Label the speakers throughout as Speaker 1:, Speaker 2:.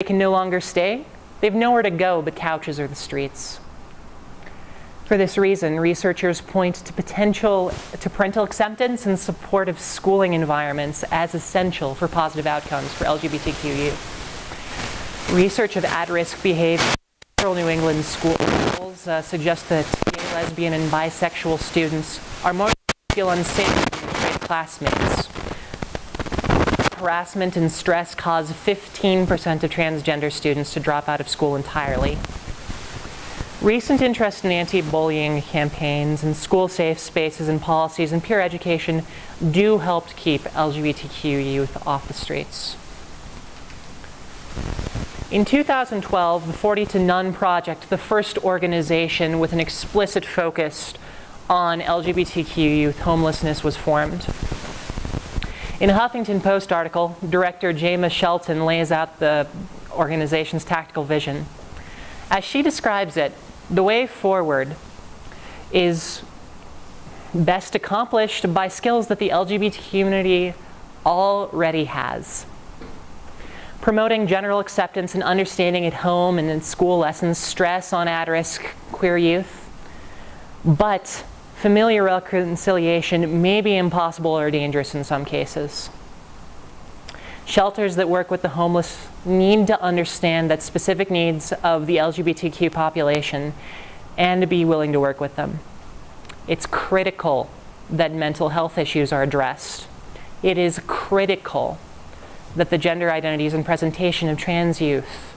Speaker 1: they can no longer stay, they've nowhere to go but couches or the streets. For this reason, researchers point to parental acceptance and supportive schooling environments as essential for positive outcomes for LGBTQ youth. Research of at-risk behavior in several New England schools suggests that gay, lesbian, and bisexual students are more likely to feel unsafe than straight classmates. Harassment and stress cause 15% of transgender students to drop out of school entirely. Recent interest in anti-bullying campaigns and school-safe spaces and policies and peer education do help to keep LGBTQ youth off the streets. In 2012, the 40 to None Project, the first organization with an explicit focus on LGBTQ youth homelessness, was formed. In a Huffington Post article, director Jema Shelton lays out the organization's tactical vision. As she describes it, the way forward is best accomplished by skills that the LGBT community already has. Promoting general acceptance and understanding at home and in school lessons stress on at-risk queer youth. But familiar reconciliation may be impossible or dangerous in some cases. Shelters that work with the homeless need to understand that specific needs of the LGBTQ population and to be willing to work with them. It's critical that mental health issues are addressed. It is critical that the gender identities and presentation of trans youth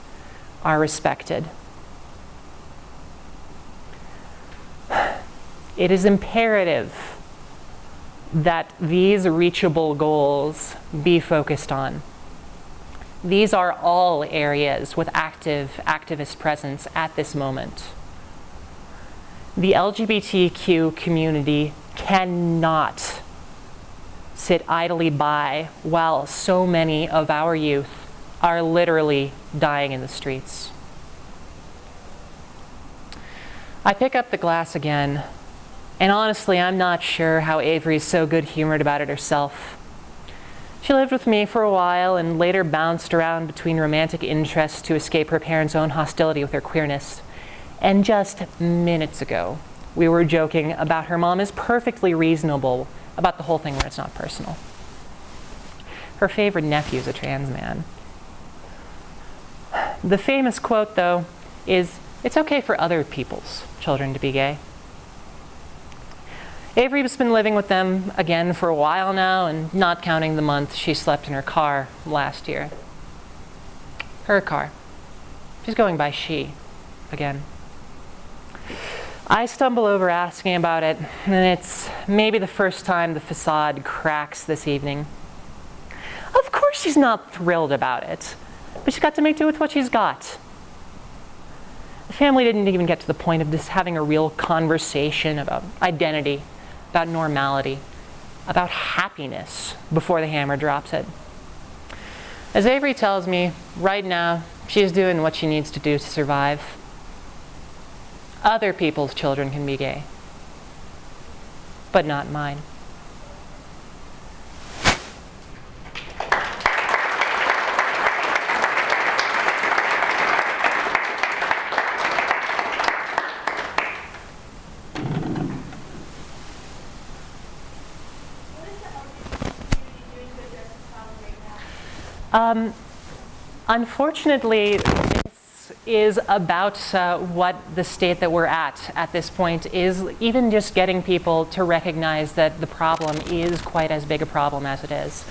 Speaker 1: are respected. It is imperative that these reachable goals be focused on. These are all areas with activist presence at this moment. The LGBTQ community cannot sit idly by while so many of our youth are literally dying in the streets. I pick up the glass again. And honestly, I'm not sure how Avery's so good-humored about it herself. She lived with me for a while and later bounced around between romantic interests to escape her parents' own hostility with her queerness. And just minutes ago, we were joking about her mom is perfectly reasonable about the whole thing when it's not personal. Her favorite nephew's a trans man. The famous quote, though, is, "It's okay for other people's children to be gay." Avery's been living with them again for a while now, and not counting the month she slept in her car last year. Her car. She's going by she again. I stumble over asking about it, and it's maybe the first time the facade cracks this evening. Of course she's not thrilled about it, but she's got to make do with what she's got. The family didn't even get to the point of just having a real conversation about identity, about normality, about happiness before the hammer drops it. As Avery tells me, right now, she's doing what she needs to do to survive. Other people's children can be gay, but not mine. Unfortunately, this is about what the state that we're at this point is, even just getting people to recognize that the problem is quite as big a problem as it is.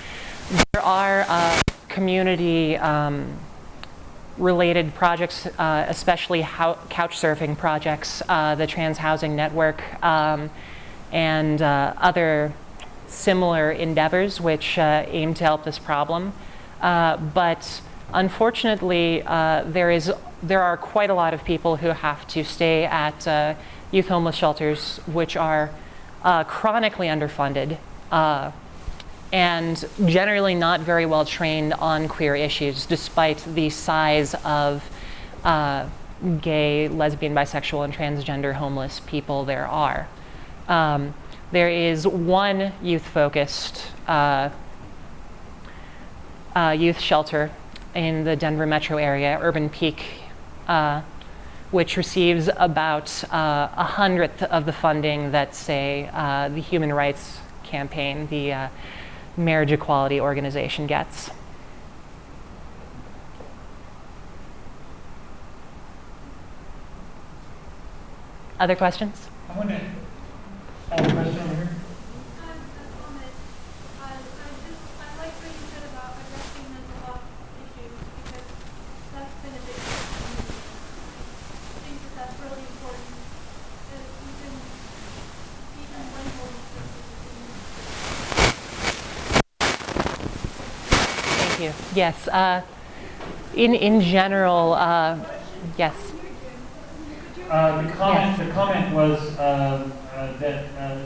Speaker 1: There are community related projects, especially couch surfing projects, the Trans Housing Network, and other similar endeavors which aim to help this problem. But unfortunately, there are quite a lot of people who have to stay at youth homeless shelters, which are chronically underfunded and generally not very well trained on queer issues, despite the size of gay, lesbian, bisexual, and transgender homeless people there are. There is one youth-focused youth shelter in the Denver metro area, Urban Peak, which receives about 1/100th of the funding that, say, the Human Rights Campaign, the marriage equality organization, gets. Other questions?
Speaker 2: I want to add a question over here.
Speaker 1: Yes, in general, yes.
Speaker 2: The comment was that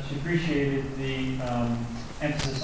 Speaker 2: she appreciated the emphasis